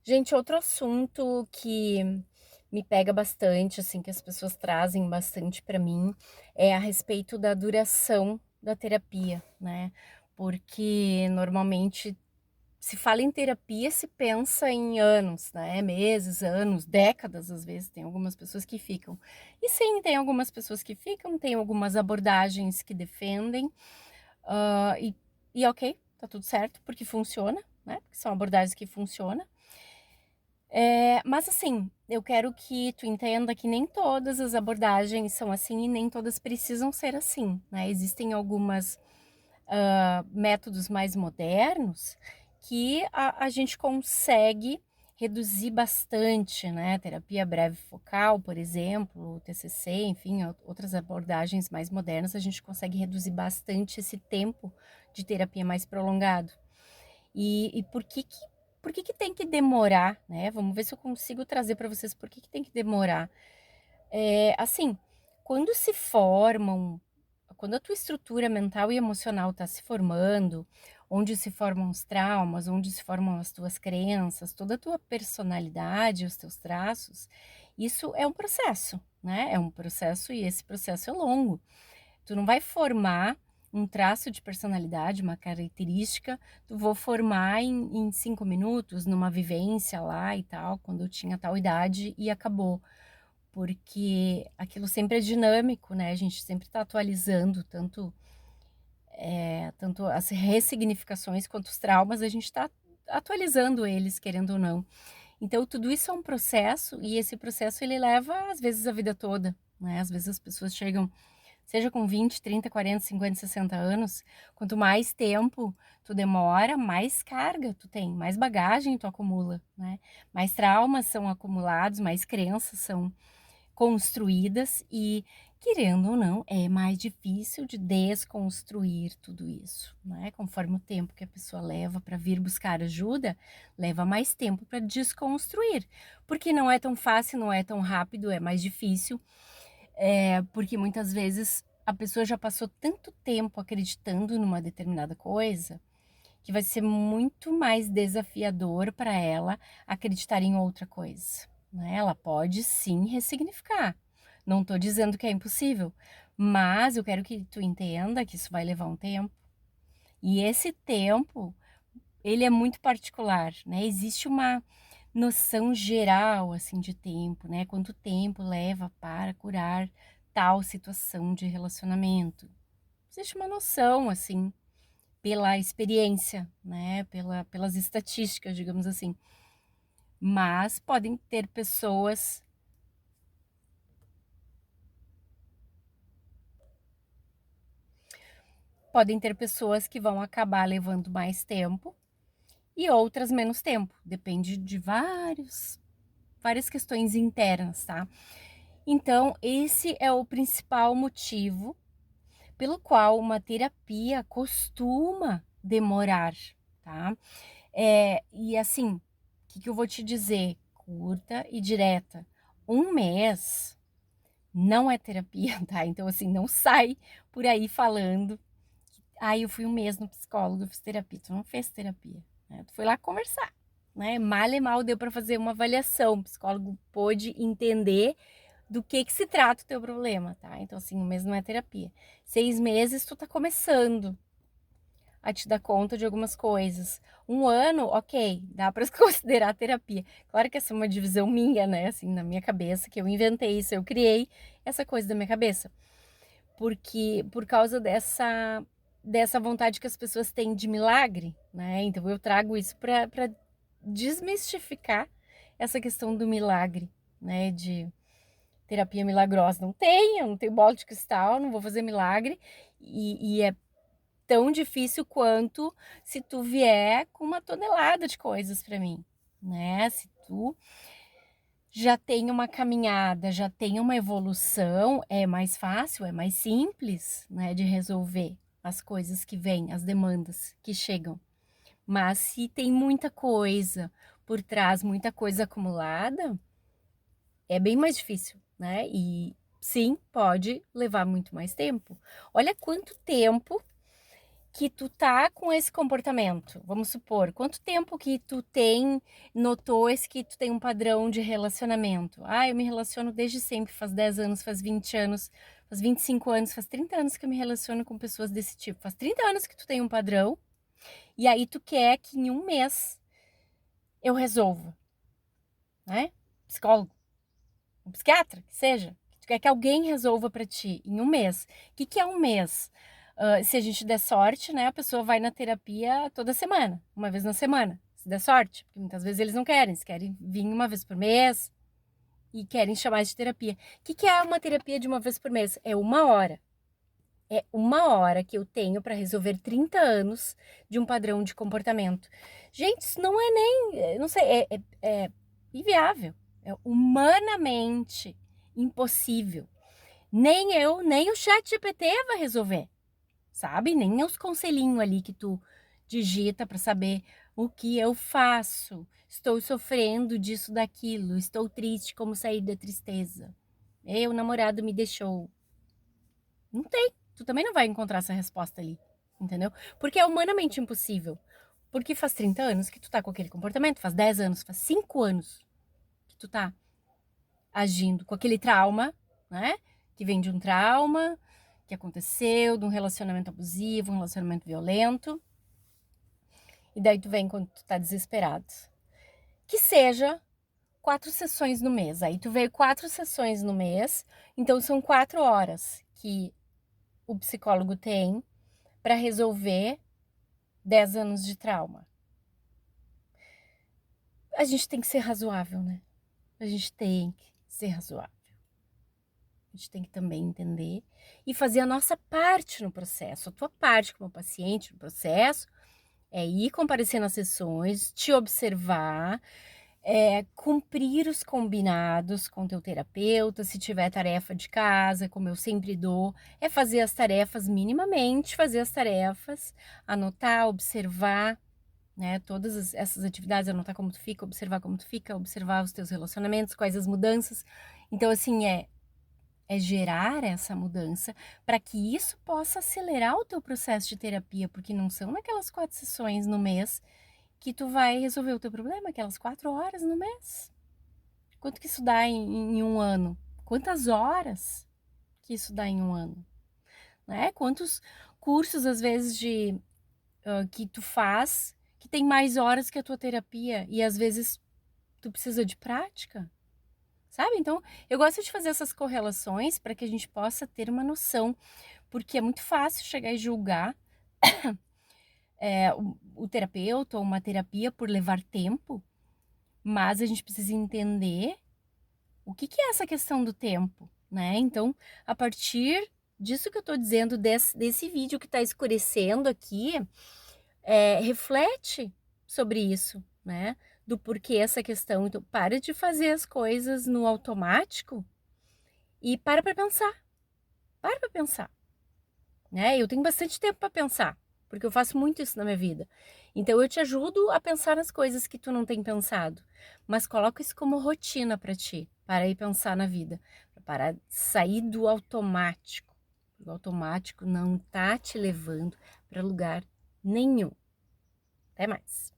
Gente, outro assunto que me pega bastante, assim, que as pessoas trazem bastante para mim, é a respeito da duração da terapia, né? Porque normalmente se fala em terapia, se pensa em anos, né? Meses, anos, décadas, às vezes, tem algumas pessoas que ficam. E sim, tem algumas pessoas que ficam, tem algumas abordagens que defendem, ah, e, e ok, tá tudo certo, porque funciona, né? Porque são abordagens que funcionam. Mas assim, eu quero que tu entenda que nem todas as abordagens são assim e nem todas precisam ser assim, né? Existem algumas métodos mais modernos que a gente consegue reduzir bastante, né? Terapia breve focal, por exemplo, TCC, enfim, outras abordagens mais modernas, a gente consegue reduzir bastante esse tempo de terapia mais prolongado. E por que tem que demorar, né? Vamos ver se eu consigo trazer para vocês por que tem que demorar. Assim, quando se formam, quando a tua estrutura mental e emocional está se formando, onde se formam os traumas, onde se formam as tuas crenças, toda a tua personalidade, os teus traços, isso é um processo, né? É um processo e esse processo é longo. Tu não vai formar um traço de personalidade, uma característica, tu vou formar em 5 minutos, numa vivência lá e tal, quando eu tinha tal idade e acabou. Porque aquilo sempre é dinâmico, né? A gente sempre está atualizando, tanto as ressignificações quanto os traumas, a gente está atualizando eles, querendo ou não. Então, tudo isso é um processo, e esse processo ele leva, às vezes, a vida toda, né? Às vezes as pessoas chegam seja com 20, 30, 40, 50, 60 anos, quanto mais tempo tu demora, mais carga tu tem, mais bagagem tu acumula, né? Mais traumas são acumulados, mais crenças são construídas e, querendo ou não, é mais difícil de desconstruir tudo isso, né? Conforme o tempo que a pessoa leva para vir buscar ajuda, leva mais tempo para desconstruir, porque não é tão fácil, não é tão rápido, é mais difícil, porque muitas vezes a pessoa já passou tanto tempo acreditando numa determinada coisa que vai ser muito mais desafiador para ela acreditar em outra coisa, né? Ela pode sim ressignificar. Não estou dizendo que é impossível, mas eu quero que tu entenda que isso vai levar um tempo. E esse tempo, ele é muito particular, né? Existe uma noção geral assim de tempo, né? Quanto tempo leva para curar tal situação de relacionamento. Existe uma noção assim pela experiência, né? Pelas estatísticas, digamos assim. Mas podem ter pessoas que vão acabar levando mais tempo e outras menos tempo. Depende de várias questões internas, tá? Então, esse é o principal motivo pelo qual uma terapia costuma demorar, tá? E assim, o que eu vou te dizer? Curta e direta. 1 mês não é terapia, tá? Então, assim, não sai por aí falando. Eu fui 1 mês no psicólogo, eu fiz terapia. Tu não fez terapia, né? Tu foi lá conversar, né? Mal e mal deu para fazer uma avaliação. O psicólogo pôde entender do que se trata o teu problema, tá? Então, assim, 1 mês não é terapia. 6 meses tu tá começando a te dar conta de algumas coisas. 1 ano, ok, dá para considerar terapia. Claro que essa é uma divisão minha, né? Assim, na minha cabeça, que eu inventei isso, eu criei essa coisa da minha cabeça. Porque, por causa dessa vontade que as pessoas têm de milagre, né? Então, eu trago isso para desmistificar essa questão do milagre, né? De terapia milagrosa. Não tem, eu não tenho bola de cristal, não vou fazer milagre. E é tão difícil quanto se tu vier com uma tonelada de coisas para mim, né? Se tu já tem uma caminhada, já tem uma evolução, é mais fácil, é mais simples, né, de resolver as coisas que vêm, as demandas que chegam. Mas se tem muita coisa por trás, muita coisa acumulada, é bem mais difícil, né? E sim, pode levar muito mais tempo. Olha quanto tempo que tu tá com esse comportamento, vamos supor, quanto tempo que tu notou que tu tem um padrão de relacionamento? Ah, eu me relaciono desde sempre, faz 10 anos, faz 20 anos, faz 25 anos, faz 30 anos que eu me relaciono com pessoas desse tipo. Faz 30 anos que tu tem um padrão, e aí tu quer que em um mês eu resolva, né? Psicólogo, um psiquiatra, que seja. Tu quer que alguém resolva pra ti em um mês. O que é um mês? Se a gente der sorte, né, a pessoa vai na terapia toda semana, uma vez na semana, se der sorte, porque muitas vezes eles não querem, eles querem vir uma vez por mês e querem chamar de terapia. O que é uma terapia de uma vez por mês? É uma hora. É uma hora que eu tenho para resolver 30 anos de um padrão de comportamento. Gente, isso não é nem, não sei, é inviável, é humanamente impossível. Nem eu, nem o chat GPT vai resolver, sabe? Nem os conselhinhos ali que tu digita para saber o que eu faço. Estou sofrendo disso, daquilo. Estou triste, como sair da tristeza. O namorado me deixou. Não tem. Tu também não vai encontrar essa resposta ali, entendeu? Porque é humanamente impossível. Porque faz 30 anos que tu tá com aquele comportamento, faz 10 anos, faz 5 anos que tu tá agindo com aquele trauma, né? Que vem de um trauma que aconteceu, de um relacionamento abusivo, um relacionamento violento. E daí tu vem quando tu tá desesperado. Que seja 4 sessões no mês. Aí tu veio 4 sessões no mês, então são 4 horas que o psicólogo tem para resolver 10 anos de trauma. A gente tem que ser razoável, né? A gente tem que ser razoável. A gente tem que também entender e fazer a nossa parte no processo. A tua parte como paciente no processo é ir comparecer nas sessões, te observar, cumprir os combinados com teu terapeuta, se tiver tarefa de casa, como eu sempre dou, é fazer as tarefas minimamente, fazer as tarefas, anotar, observar, né, todas essas atividades, anotar como tu fica, observar os teus relacionamentos, quais as mudanças. Então, assim, é gerar essa mudança para que isso possa acelerar o teu processo de terapia, porque não são naquelas 4 sessões no mês que tu vai resolver o teu problema, aquelas 4 horas no mês. Quanto que isso dá em um ano? Quantas horas que isso dá em um ano? Né? Quantos cursos, às vezes, que tu faz que tem mais horas que a tua terapia e às vezes tu precisa de prática? Sabe? Então, eu gosto de fazer essas correlações para que a gente possa ter uma noção, porque é muito fácil chegar e julgar o terapeuta ou uma terapia por levar tempo, mas a gente precisa entender o que é essa questão do tempo, né? Então, a partir disso que eu tô dizendo, desse vídeo que tá escurecendo aqui, reflete sobre isso, né? Do porquê essa questão. Então, para de fazer as coisas no automático e para pensar. Para pensar, né? Eu tenho bastante tempo para pensar, porque eu faço muito isso na minha vida. Então eu te ajudo a pensar nas coisas que tu não tem pensado, mas coloca isso como rotina para ti, para ir pensar na vida, para sair do automático. O automático não tá te levando para lugar nenhum. Até mais.